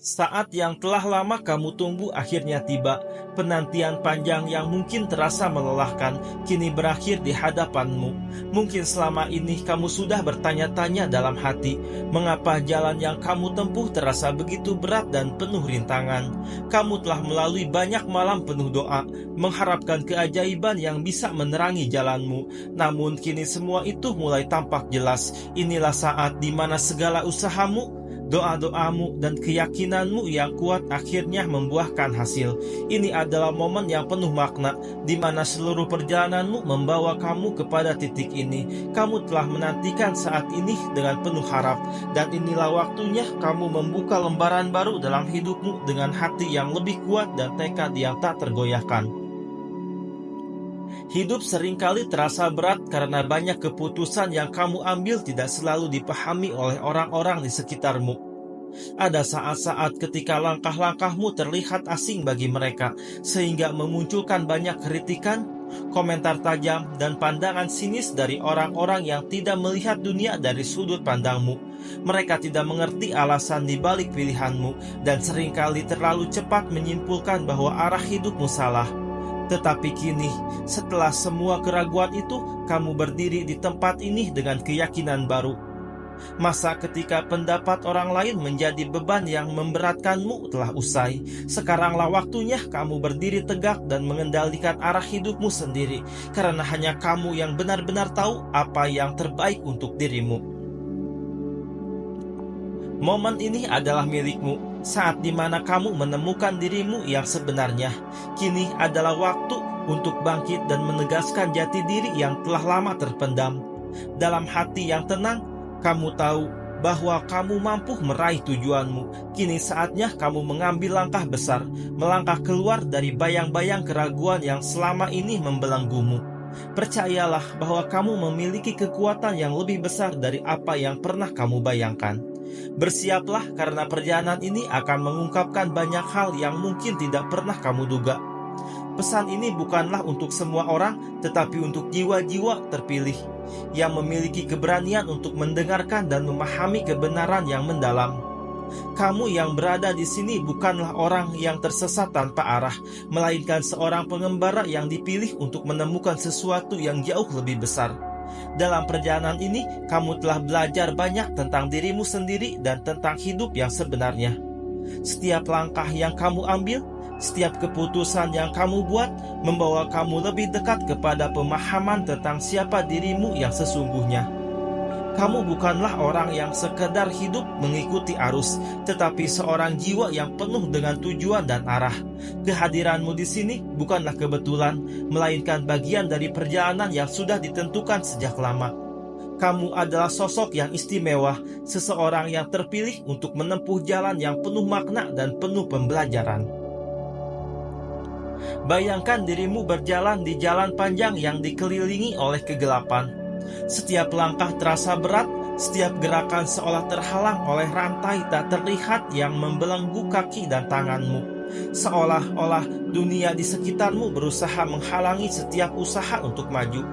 Saat yang telah lama kamu tunggu akhirnya tiba. Penantian panjang yang mungkin terasa melelahkan, kini berakhir di hadapanmu. Mungkin selama ini kamu sudah bertanya-tanya dalam hati, mengapa jalan yang kamu tempuh terasa begitu berat dan penuh rintangan. Kamu telah melalui banyak malam penuh doa, mengharapkan keajaiban yang bisa menerangi jalanmu. Namun kini semua itu mulai tampak jelas. Inilah saat di mana segala usahamu, doa-doamu, dan keyakinanmu yang kuat akhirnya membuahkan hasil. Ini adalah momen yang penuh makna, di mana seluruh perjalananmu membawa kamu kepada titik ini. Kamu telah menantikan saat ini dengan penuh harap, dan inilah waktunya kamu membuka lembaran baru dalam hidupmu dengan hati yang lebih kuat dan tekad yang tak tergoyahkan. Hidup seringkali terasa berat karena banyak keputusan yang kamu ambil tidak selalu dipahami oleh orang-orang di sekitarmu. Ada saat-saat ketika langkah-langkahmu terlihat asing bagi mereka, sehingga memunculkan banyak kritikan, komentar tajam, dan pandangan sinis dari orang-orang yang tidak melihat dunia dari sudut pandangmu. Mereka tidak mengerti alasan di balik pilihanmu, dan seringkali terlalu cepat menyimpulkan bahwa arah hidupmu salah. Tetapi kini, setelah semua keraguan itu, kamu berdiri di tempat ini dengan keyakinan baru. Masa ketika pendapat orang lain menjadi beban yang memberatkanmu telah usai. Sekaranglah waktunya kamu berdiri tegak dan mengendalikan arah hidupmu sendiri, karena hanya kamu yang benar-benar tahu apa yang terbaik untuk dirimu. Momen ini adalah milikmu, saat dimana kamu menemukan dirimu yang sebenarnya. Kini adalah waktu untuk bangkit dan menegaskan jati diri yang telah lama terpendam. Dalam hati yang tenang, kamu tahu bahwa kamu mampu meraih tujuanmu. Kini saatnya kamu mengambil langkah besar, melangkah keluar dari bayang-bayang keraguan yang selama ini membelenggumu. Percayalah bahwa kamu memiliki kekuatan yang lebih besar dari apa yang pernah kamu bayangkan. Bersiaplah, karena perjalanan ini akan mengungkapkan banyak hal yang mungkin tidak pernah kamu duga. Pesan ini bukanlah untuk semua orang, tetapi untuk jiwa-jiwa terpilih yang memiliki keberanian untuk mendengarkan dan memahami kebenaran yang mendalam. Kamu yang berada di sini bukanlah orang yang tersesat tanpa arah, melainkan seorang pengembara yang dipilih untuk menemukan sesuatu yang jauh lebih besar. Dalam perjalanan ini, kamu telah belajar banyak tentang dirimu sendiri dan tentang hidup yang sebenarnya. Setiap langkah yang kamu ambil, setiap keputusan yang kamu buat, membawa kamu lebih dekat kepada pemahaman tentang siapa dirimu yang sesungguhnya. Kamu bukanlah orang yang sekedar hidup mengikuti arus, tetapi seorang jiwa yang penuh dengan tujuan dan arah. Kehadiranmu di sini bukanlah kebetulan, melainkan bagian dari perjalanan yang sudah ditentukan sejak lama. Kamu adalah sosok yang istimewa, seseorang yang terpilih untuk menempuh jalan yang penuh makna dan penuh pembelajaran. Bayangkan dirimu berjalan di jalan panjang yang dikelilingi oleh kegelapan. Setiap langkah terasa berat, setiap gerakan seolah terhalang oleh rantai tak terlihat yang membelenggu kaki dan tanganmu. Seolah-olah dunia di sekitarmu berusaha menghalangi setiap usaha untuk maju.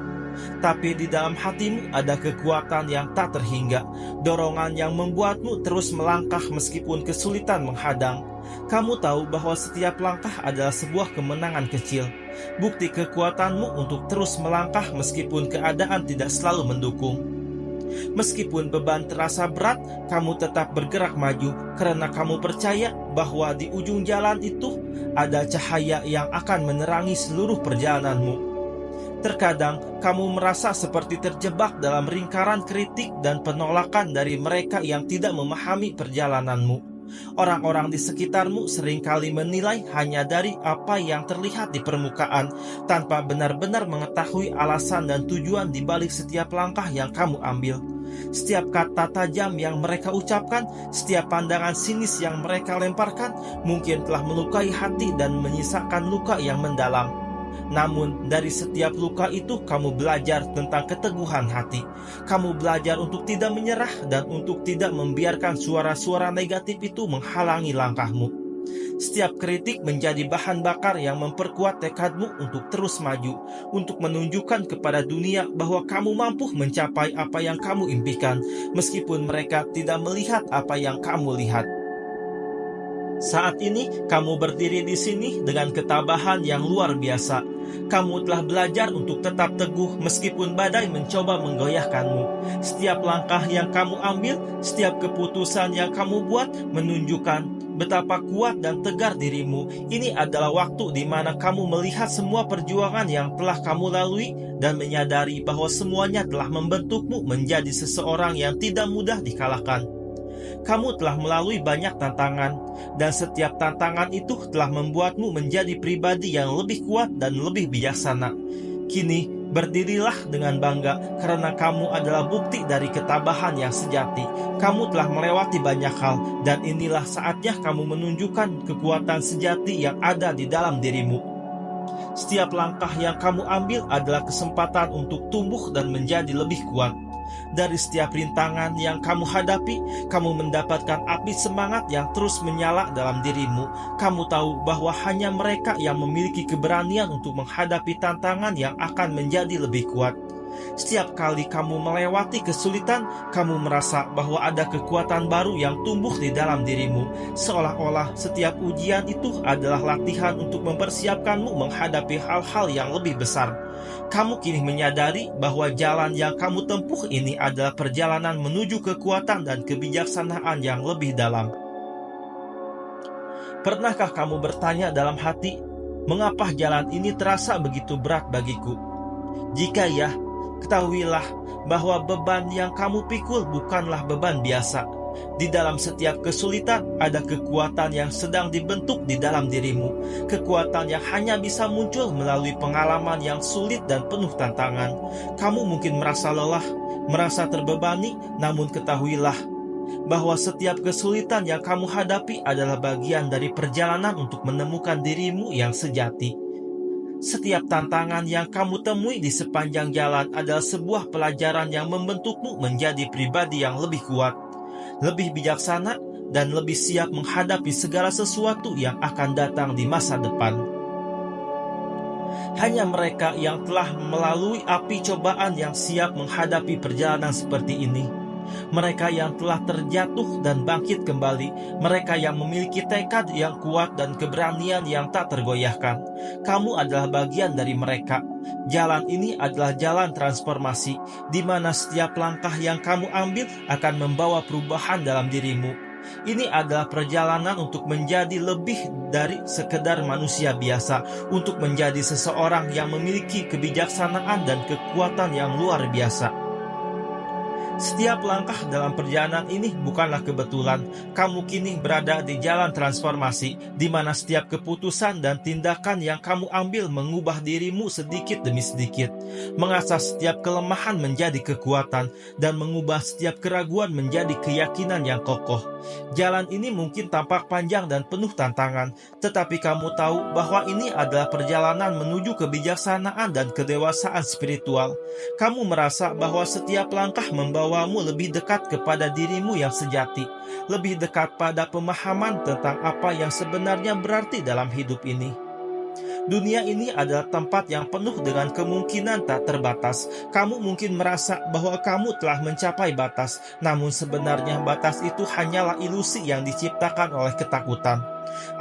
Tapi di dalam hatimu ada kekuatan yang tak terhingga, dorongan yang membuatmu terus melangkah meskipun kesulitan menghadang. Kamu tahu bahwa setiap langkah adalah sebuah kemenangan kecil, bukti kekuatanmu untuk terus melangkah meskipun keadaan tidak selalu mendukung. Meskipun beban terasa berat, kamu tetap bergerak maju karena kamu percaya bahwa di ujung jalan itu ada cahaya yang akan menerangi seluruh perjalananmu. Terkadang kamu merasa seperti terjebak dalam lingkaran kritik dan penolakan dari mereka yang tidak memahami perjalananmu. Orang-orang di sekitarmu seringkali menilai hanya dari apa yang terlihat di permukaan, tanpa benar-benar mengetahui alasan dan tujuan di balik setiap langkah yang kamu ambil. Setiap kata tajam yang mereka ucapkan, setiap pandangan sinis yang mereka lemparkan, mungkin telah melukai hati dan menyisakan luka yang mendalam. Namun dari setiap luka itu kamu belajar tentang keteguhan hati. Kamu belajar untuk tidak menyerah dan untuk tidak membiarkan suara-suara negatif itu menghalangi langkahmu. Setiap kritik menjadi bahan bakar yang memperkuat tekadmu untuk terus maju, untuk menunjukkan kepada dunia bahwa kamu mampu mencapai apa yang kamu impikan, meskipun mereka tidak melihat apa yang kamu lihat. Saat ini kamu berdiri di sini dengan ketabahan yang luar biasa. Kamu telah belajar untuk tetap teguh meskipun badai mencoba menggoyahkanmu. Setiap langkah yang kamu ambil, setiap keputusan yang kamu buat menunjukkan betapa kuat dan tegar dirimu. Ini adalah waktu di mana kamu melihat semua perjuangan yang telah kamu lalui dan menyadari bahwa semuanya telah membentukmu menjadi seseorang yang tidak mudah dikalahkan. Kamu telah melalui banyak tantangan, dan setiap tantangan itu telah membuatmu menjadi pribadi yang lebih kuat dan lebih bijaksana. Kini, berdirilah dengan bangga karena kamu adalah bukti dari ketabahan yang sejati. Kamu telah melewati banyak hal, dan inilah saatnya kamu menunjukkan kekuatan sejati yang ada di dalam dirimu. Setiap langkah yang kamu ambil adalah kesempatan untuk tumbuh dan menjadi lebih kuat. Dari setiap rintangan yang kamu hadapi, kamu mendapatkan api semangat yang terus menyala dalam dirimu. Kamu tahu bahwa hanya mereka yang memiliki keberanian untuk menghadapi tantangan yang akan menjadi lebih kuat. Setiap kali kamu melewati kesulitan, kamu merasa bahwa ada kekuatan baru yang tumbuh di dalam dirimu. Seolah-olah setiap ujian itu adalah latihan untuk mempersiapkanmu menghadapi hal-hal yang lebih besar. Kamu kini menyadari bahwa jalan yang kamu tempuh ini adalah perjalanan menuju kekuatan dan kebijaksanaan yang lebih dalam. Pernahkah kamu bertanya dalam hati, mengapa jalan ini terasa begitu berat bagiku? Jika ya, ketahuilah bahwa beban yang kamu pikul bukanlah beban biasa. Di dalam setiap kesulitan ada kekuatan yang sedang dibentuk di dalam dirimu. Kekuatan yang hanya bisa muncul melalui pengalaman yang sulit dan penuh tantangan. Kamu mungkin merasa lelah, merasa terbebani, namun ketahuilah bahwa setiap kesulitan yang kamu hadapi adalah bagian dari perjalanan untuk menemukan dirimu yang sejati. Setiap tantangan yang kamu temui di sepanjang jalan adalah sebuah pelajaran yang membentukmu menjadi pribadi yang lebih kuat, lebih bijaksana, dan lebih siap menghadapi segala sesuatu yang akan datang di masa depan. Hanya mereka yang telah melalui api cobaan yang siap menghadapi perjalanan seperti ini. Mereka yang telah terjatuh dan bangkit kembali, mereka yang memiliki tekad yang kuat dan keberanian yang tak tergoyahkan. Kamu adalah bagian dari mereka. Jalan ini adalah jalan transformasi, di mana setiap langkah yang kamu ambil akan membawa perubahan dalam dirimu. Ini adalah perjalanan untuk menjadi lebih dari sekedar manusia biasa, untuk menjadi seseorang yang memiliki kebijaksanaan dan kekuatan yang luar biasa. Setiap langkah dalam perjalanan ini bukanlah kebetulan. Kamu kini berada di jalan transformasi, di mana setiap keputusan dan tindakan yang kamu ambil mengubah dirimu sedikit demi sedikit, mengasah setiap kelemahan menjadi kekuatan, dan mengubah setiap keraguan menjadi keyakinan yang kokoh. Jalan ini mungkin tampak panjang dan penuh tantangan, tetapi kamu tahu bahwa ini adalah perjalanan menuju kebijaksanaan dan kedewasaan spiritual. Kamu merasa bahwa setiap langkah membawamu lebih dekat kepada dirimu yang sejati, lebih dekat pada pemahaman tentang apa yang sebenarnya berarti dalam hidup ini. Dunia ini adalah tempat yang penuh dengan kemungkinan tak terbatas. Kamu mungkin merasa bahwa kamu telah mencapai batas, namun sebenarnya batas itu hanyalah ilusi yang diciptakan oleh ketakutan.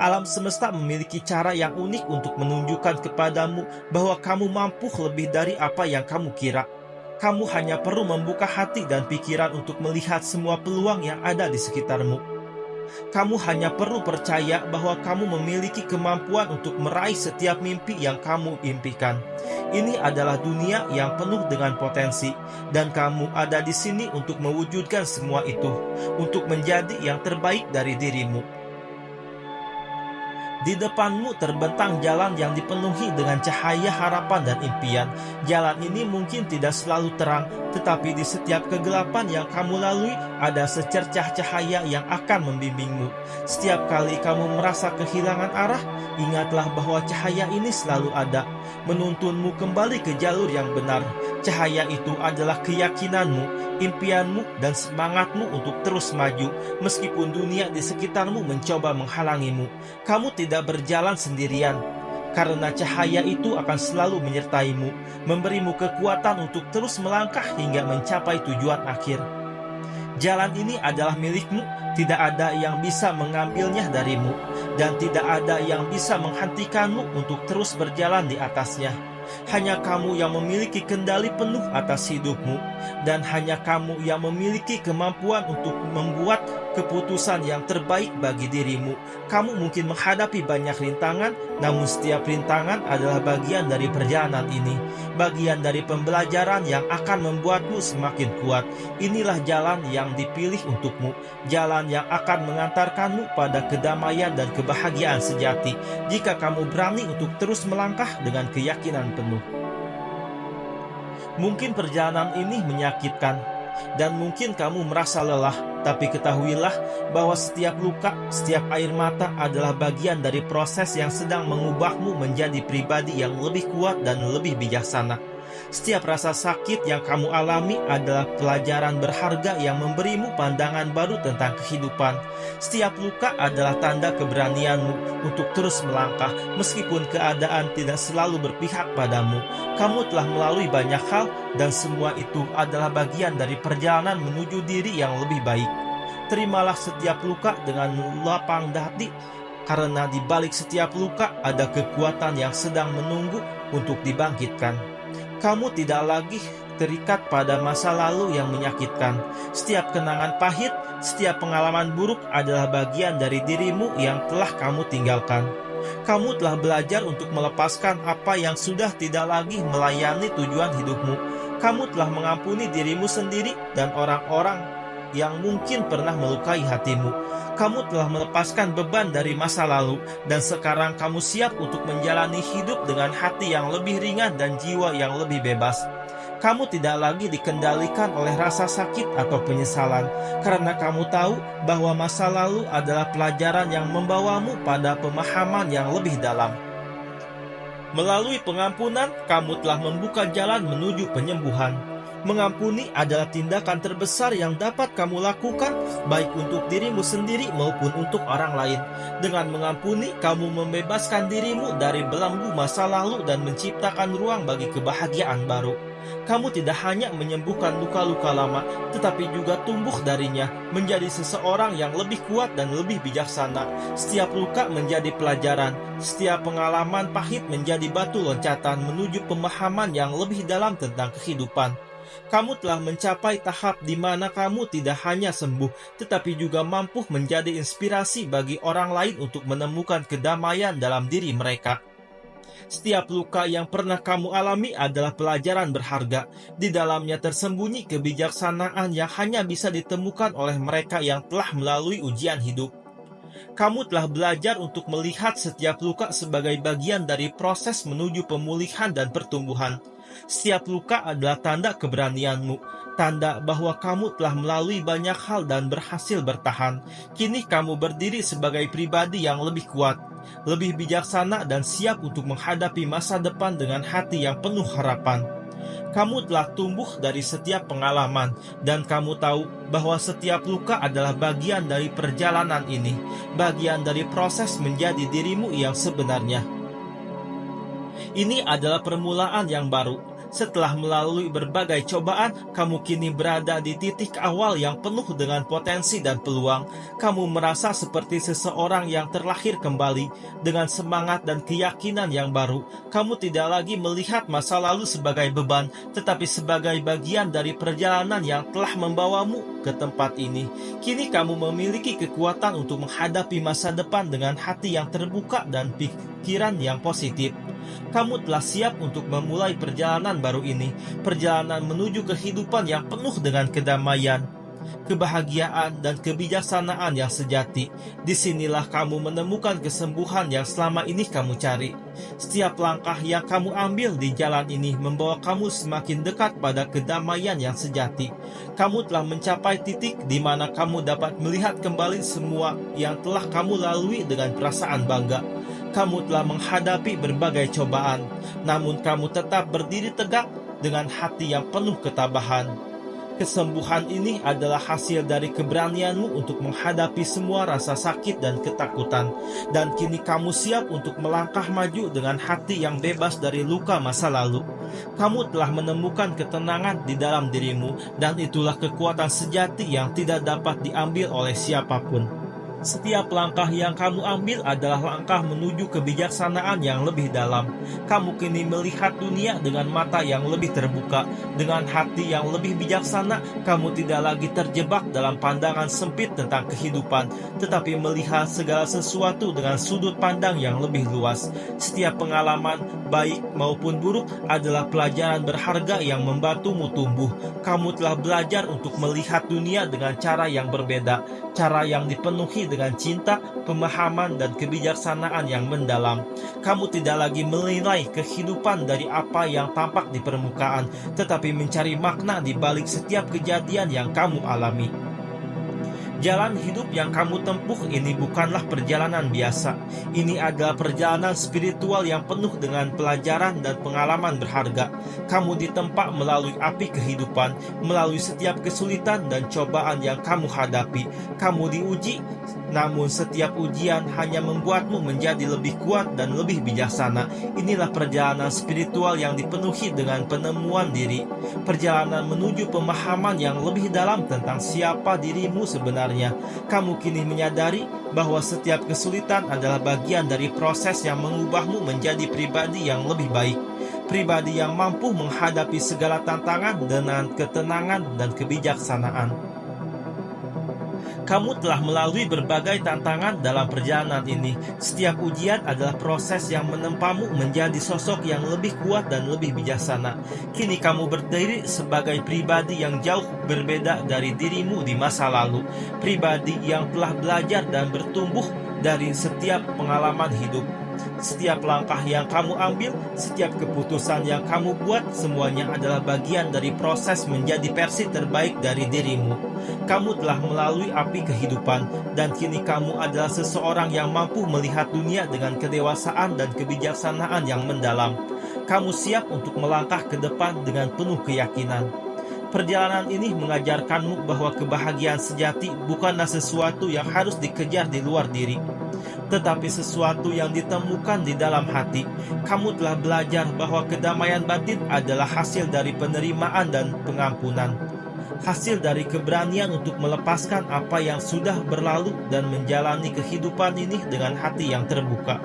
Alam semesta memiliki cara yang unik untuk menunjukkan kepadamu bahwa kamu mampu lebih dari apa yang kamu kira. Kamu hanya perlu membuka hati dan pikiran untuk melihat semua peluang yang ada di sekitarmu. Kamu hanya perlu percaya bahwa kamu memiliki kemampuan untuk meraih setiap mimpi yang kamu impikan. Ini adalah dunia yang penuh dengan potensi, dan kamu ada di sini untuk mewujudkan semua itu, untuk menjadi yang terbaik dari dirimu. Di depanmu terbentang jalan yang dipenuhi dengan cahaya harapan dan impian. Jalan ini mungkin tidak selalu terang, tetapi di setiap kegelapan yang kamu lalui ada secercah cahaya yang akan membimbingmu. Setiap kali kamu merasa kehilangan arah, ingatlah bahwa cahaya ini selalu ada, menuntunmu kembali ke jalur yang benar. Cahaya itu adalah keyakinanmu, impianmu, dan semangatmu untuk terus maju, meskipun dunia di sekitarmu mencoba menghalangimu. Kamu tidak berjalan sendirian, karena cahaya itu akan selalu menyertaimu, memberimu kekuatan untuk terus melangkah hingga mencapai tujuan akhir. Jalan ini adalah milikmu, tidak ada yang bisa mengambilnya darimu, dan tidak ada yang bisa menghentikanmu untuk terus berjalan di atasnya. Hanya kamu yang memiliki kendali penuh atas hidupmu, dan hanya kamu yang memiliki kemampuan untuk membuat keputusan yang terbaik bagi dirimu. Kamu mungkin menghadapi banyak rintangan, namun setiap rintangan adalah bagian dari perjalanan ini, bagian dari pembelajaran yang akan membuatmu semakin kuat. Inilah jalan yang dipilih untukmu, jalan yang akan mengantarkanmu pada kedamaian dan kebahagiaan sejati, jika kamu berani untuk terus melangkah dengan keyakinan penuh. Mungkin perjalanan ini menyakitkan, dan mungkin kamu merasa lelah, tapi ketahuilah bahwa setiap luka, setiap air mata adalah bagian dari proses yang sedang mengubahmu menjadi pribadi yang lebih kuat dan lebih bijaksana. Setiap rasa sakit yang kamu alami adalah pelajaran berharga yang memberimu pandangan baru tentang kehidupan. Setiap luka adalah tanda keberanianmu untuk terus melangkah, meskipun keadaan tidak selalu berpihak padamu. Kamu telah melalui banyak hal, dan semua itu adalah bagian dari perjalanan menuju diri yang lebih baik. Terimalah setiap luka dengan lapang hati, karena di balik setiap luka ada kekuatan yang sedang menunggu untuk dibangkitkan. Kamu tidak lagi terikat pada masa lalu yang menyakitkan. Setiap kenangan pahit, setiap pengalaman buruk adalah bagian dari dirimu yang telah kamu tinggalkan. Kamu telah belajar untuk melepaskan apa yang sudah tidak lagi melayani tujuan hidupmu. Kamu telah mengampuni dirimu sendiri dan orang-orang yang mungkin pernah melukai hatimu. Kamu telah melepaskan beban dari masa lalu, dan sekarang kamu siap untuk menjalani hidup dengan hati yang lebih ringan dan jiwa yang lebih bebas. Kamu tidak lagi dikendalikan oleh rasa sakit atau penyesalan, karena kamu tahu bahwa masa lalu adalah pelajaran yang membawamu pada pemahaman yang lebih dalam. Melalui pengampunan, kamu telah membuka jalan menuju penyembuhan. Mengampuni adalah tindakan terbesar yang dapat kamu lakukan, baik untuk dirimu sendiri maupun untuk orang lain. Dengan mengampuni, kamu membebaskan dirimu dari belenggu masa lalu dan menciptakan ruang bagi kebahagiaan baru. Kamu tidak hanya menyembuhkan luka-luka lama, tetapi juga tumbuh darinya, menjadi seseorang yang lebih kuat dan lebih bijaksana. Setiap luka menjadi pelajaran, setiap pengalaman pahit menjadi batu loncatan menuju pemahaman yang lebih dalam tentang kehidupan. Kamu telah mencapai tahap di mana kamu tidak hanya sembuh, tetapi juga mampu menjadi inspirasi bagi orang lain untuk menemukan kedamaian dalam diri mereka. Setiap luka yang pernah kamu alami adalah pelajaran berharga. Di dalamnya tersembunyi kebijaksanaan yang hanya bisa ditemukan oleh mereka yang telah melalui ujian hidup. Kamu telah belajar untuk melihat setiap luka sebagai bagian dari proses menuju pemulihan dan pertumbuhan. Setiap luka adalah tanda keberanianmu, tanda bahwa kamu telah melalui banyak hal dan berhasil bertahan. Kini kamu berdiri sebagai pribadi yang lebih kuat, lebih bijaksana, dan siap untuk menghadapi masa depan dengan hati yang penuh harapan. Kamu telah tumbuh dari setiap pengalaman, dan kamu tahu bahwa setiap luka adalah bagian dari perjalanan ini, bagian dari proses menjadi dirimu yang sebenarnya. Ini adalah permulaan yang baru. Setelah melalui berbagai cobaan, kamu kini berada di titik awal yang penuh dengan potensi dan peluang. Kamu merasa seperti seseorang yang terlahir kembali, dengan semangat dan keyakinan yang baru. Kamu tidak lagi melihat masa lalu sebagai beban, tetapi sebagai bagian dari perjalanan yang telah membawamu ke tempat ini. Kini kamu memiliki kekuatan untuk menghadapi masa depan dengan hati yang terbuka dan pikiran yang positif. Kamu telah siap untuk memulai perjalanan baru ini, perjalanan menuju kehidupan yang penuh dengan kedamaian, kebahagiaan, dan kebijaksanaan yang sejati. Disinilah kamu menemukan kesembuhan yang selama ini kamu cari. Setiap langkah yang kamu ambil di jalan ini membawa kamu semakin dekat pada kedamaian yang sejati. Kamu telah mencapai titik di mana kamu dapat melihat kembali semua yang telah kamu lalui dengan perasaan bangga. Kamu telah menghadapi berbagai cobaan, namun kamu tetap berdiri tegak dengan hati yang penuh ketabahan. Kesembuhan ini adalah hasil dari keberanianmu untuk menghadapi semua rasa sakit dan ketakutan, dan kini kamu siap untuk melangkah maju dengan hati yang bebas dari luka masa lalu. Kamu telah menemukan ketenangan di dalam dirimu, dan itulah kekuatan sejati yang tidak dapat diambil oleh siapapun. Setiap langkah yang kamu ambil adalah langkah menuju kebijaksanaan yang lebih dalam. Kamu kini melihat dunia dengan mata yang lebih terbuka, dengan hati yang lebih bijaksana. Kamu tidak lagi terjebak dalam pandangan sempit tentang kehidupan, tetapi melihat segala sesuatu dengan sudut pandang yang lebih luas. Setiap pengalaman, baik maupun buruk, adalah pelajaran berharga yang membantumu tumbuh. Kamu telah belajar untuk melihat dunia dengan cara yang berbeda, cara yang dipenuhi dengan cinta, pemahaman, dan kebijaksanaan yang mendalam. Kamu tidak lagi menilai kehidupan dari apa yang tampak di permukaan, tetapi mencari makna di balik setiap kejadian yang kamu alami. Jalan hidup yang kamu tempuh ini bukanlah perjalanan biasa. Ini adalah perjalanan spiritual yang penuh dengan pelajaran dan pengalaman berharga. Kamu ditempa melalui api kehidupan, melalui setiap kesulitan dan cobaan yang kamu hadapi. Kamu diuji, namun setiap ujian hanya membuatmu menjadi lebih kuat dan lebih bijaksana. Inilah perjalanan spiritual yang dipenuhi dengan penemuan diri, perjalanan menuju pemahaman yang lebih dalam tentang siapa dirimu sebenarnya. Kamu kini menyadari bahwa setiap kesulitan adalah bagian dari proses yang mengubahmu menjadi pribadi yang lebih baik, pribadi yang mampu menghadapi segala tantangan dengan ketenangan dan kebijaksanaan. Kamu telah melalui berbagai tantangan dalam perjalanan ini. Setiap ujian adalah proses yang menempamu menjadi sosok yang lebih kuat dan lebih bijaksana. Kini kamu berdiri sebagai pribadi yang jauh berbeda dari dirimu di masa lalu. Pribadi yang telah belajar dan bertumbuh dari setiap pengalaman hidup. Setiap langkah yang kamu ambil, setiap keputusan yang kamu buat, semuanya adalah bagian dari proses menjadi versi terbaik dari dirimu. Kamu telah melalui api kehidupan, dan kini kamu adalah seseorang yang mampu melihat dunia dengan kedewasaan dan kebijaksanaan yang mendalam. Kamu siap untuk melangkah ke depan dengan penuh keyakinan. Perjalanan ini mengajarkanmu bahwa kebahagiaan sejati bukanlah sesuatu yang harus dikejar di luar diri, tetapi sesuatu yang ditemukan di dalam hati. Kamu telah belajar bahwa kedamaian batin adalah hasil dari penerimaan dan pengampunan, hasil dari keberanian untuk melepaskan apa yang sudah berlalu dan menjalani kehidupan ini dengan hati yang terbuka.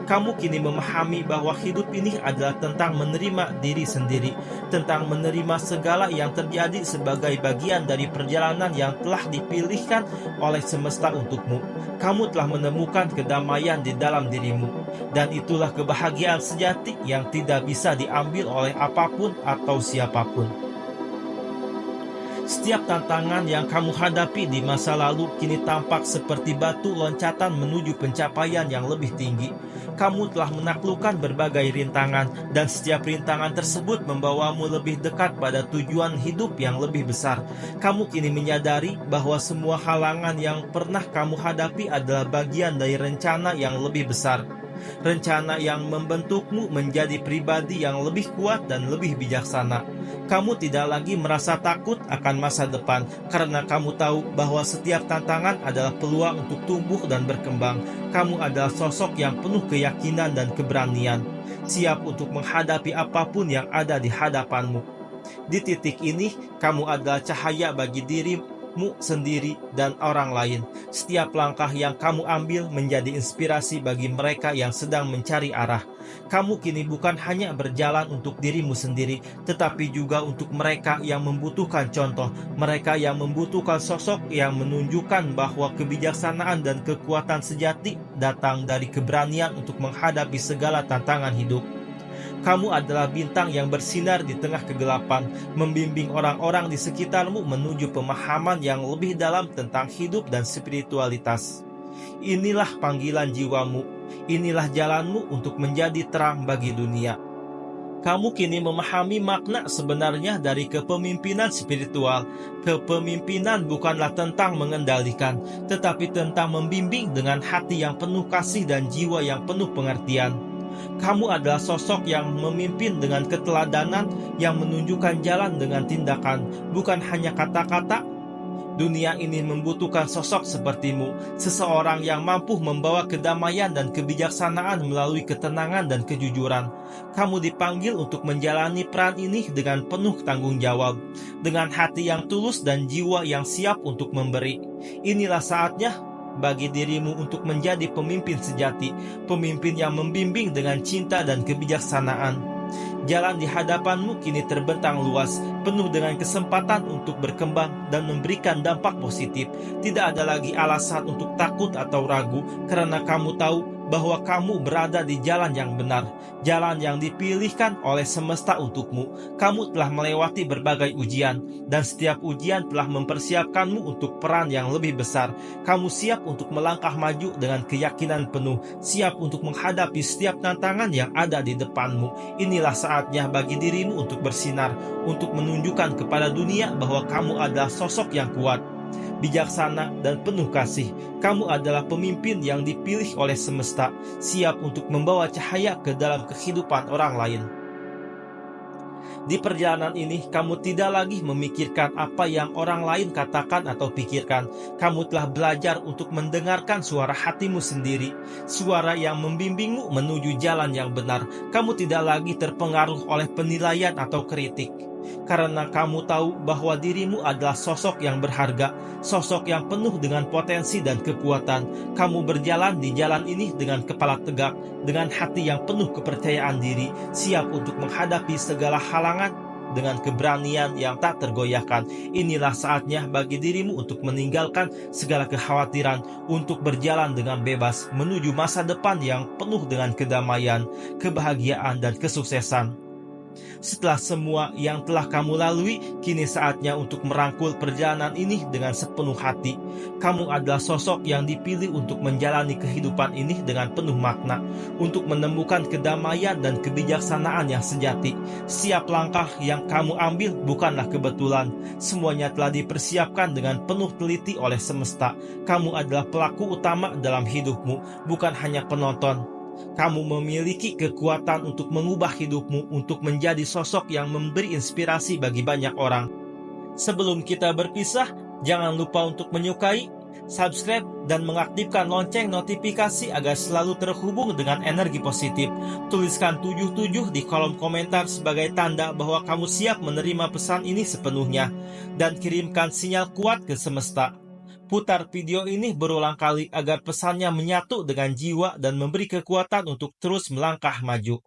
Kamu kini memahami bahwa hidup ini adalah tentang menerima diri sendiri, tentang menerima segala yang terjadi sebagai bagian dari perjalanan yang telah dipilihkan oleh semesta untukmu. Kamu telah menemukan kedamaian di dalam dirimu, dan itulah kebahagiaan sejati yang tidak bisa diambil oleh apapun atau siapapun. Setiap tantangan yang kamu hadapi di masa lalu kini tampak seperti batu loncatan menuju pencapaian yang lebih tinggi. Kamu telah menaklukkan berbagai rintangan, dan setiap rintangan tersebut membawamu lebih dekat pada tujuan hidup yang lebih besar. Kamu kini menyadari bahwa semua halangan yang pernah kamu hadapi adalah bagian dari rencana yang lebih besar. Rencana yang membentukmu menjadi pribadi yang lebih kuat dan lebih bijaksana. Kamu tidak lagi merasa takut akan masa depan, karena kamu tahu bahwa setiap tantangan adalah peluang untuk tumbuh dan berkembang. Kamu adalah sosok yang penuh keyakinan dan keberanian, siap untuk menghadapi apapun yang ada di hadapanmu. Di titik ini, kamu adalah cahaya bagi dirimu sendiri dan orang lain. Setiap langkah yang kamu ambil menjadi inspirasi bagi mereka yang sedang mencari arah. Kamu kini bukan hanya berjalan untuk dirimu sendiri, tetapi juga untuk mereka yang membutuhkan contoh, mereka yang membutuhkan sosok yang menunjukkan bahwa kebijaksanaan dan kekuatan sejati datang dari keberanian untuk menghadapi segala tantangan hidup. Kamu adalah bintang yang bersinar di tengah kegelapan, membimbing orang-orang di sekitarmu menuju pemahaman yang lebih dalam tentang hidup dan spiritualitas. Inilah panggilan jiwamu, inilah jalanmu untuk menjadi terang bagi dunia. Kamu kini memahami makna sebenarnya dari kepemimpinan spiritual. Kepemimpinan bukanlah tentang mengendalikan, tetapi tentang membimbing dengan hati yang penuh kasih dan jiwa yang penuh pengertian. Kamu adalah sosok yang memimpin dengan keteladanan, yang menunjukkan jalan dengan tindakan, bukan hanya kata-kata. Dunia ini membutuhkan sosok sepertimu, seseorang yang mampu membawa kedamaian dan kebijaksanaan melalui ketenangan dan kejujuran. Kamu dipanggil untuk menjalani peran ini dengan penuh tanggung jawab, dengan hati yang tulus dan jiwa yang siap untuk memberi. Inilah saatnya bagi dirimu untuk menjadi pemimpin sejati, pemimpin yang membimbing dengan cinta dan kebijaksanaan. Jalan di hadapanmu kini terbentang luas, penuh dengan kesempatan untuk berkembang dan memberikan dampak positif. Tidak ada lagi alasan untuk takut atau ragu, karena kamu tahu bahwa kamu berada di jalan yang benar, jalan yang dipilihkan oleh semesta untukmu. Kamu telah melewati berbagai ujian, dan setiap ujian telah mempersiapkanmu untuk peran yang lebih besar. Kamu siap untuk melangkah maju dengan keyakinan penuh, siap untuk menghadapi setiap tantangan yang ada di depanmu. Inilah saatnya bagi dirimu untuk bersinar, untuk menunjukkan kepada dunia bahwa kamu adalah sosok yang kuat, bijaksana, dan penuh kasih. Kamu adalah pemimpin yang dipilih oleh semesta, siap untuk membawa cahaya ke dalam kehidupan orang lain. Di perjalanan ini, kamu tidak lagi memikirkan apa yang orang lain katakan atau pikirkan. Kamu telah belajar untuk mendengarkan suara hatimu sendiri, suara yang membimbingmu menuju jalan yang benar. Kamu tidak lagi terpengaruh oleh penilaian atau kritik, karena kamu tahu bahwa dirimu adalah sosok yang berharga, sosok yang penuh dengan potensi dan kekuatan. Kamu berjalan di jalan ini dengan kepala tegak, dengan hati yang penuh kepercayaan diri, siap untuk menghadapi segala halangan dengan keberanian yang tak tergoyahkan. Inilah saatnya bagi dirimu untuk meninggalkan segala kekhawatiran, untuk berjalan dengan bebas menuju masa depan yang penuh dengan kedamaian, kebahagiaan, dan kesuksesan. Setelah semua yang telah kamu lalui, kini saatnya untuk merangkul perjalanan ini dengan sepenuh hati. Kamu adalah sosok yang dipilih untuk menjalani kehidupan ini dengan penuh makna, untuk menemukan kedamaian dan kebijaksanaan yang sejati. Setiap langkah yang kamu ambil bukanlah kebetulan. Semuanya telah dipersiapkan dengan penuh teliti oleh semesta. Kamu adalah pelaku utama dalam hidupmu, bukan hanya penonton. Kamu memiliki kekuatan untuk mengubah hidupmu, untuk menjadi sosok yang memberi inspirasi bagi banyak orang. Sebelum kita berpisah, jangan lupa untuk menyukai, subscribe, dan mengaktifkan lonceng notifikasi agar selalu terhubung dengan energi positif. Tuliskan 77 di kolom komentar sebagai tanda bahwa kamu siap menerima pesan ini sepenuhnya, dan kirimkan sinyal kuat ke semesta. Putar video ini berulang kali agar pesannya menyatu dengan jiwa dan memberi kekuatan untuk terus melangkah maju.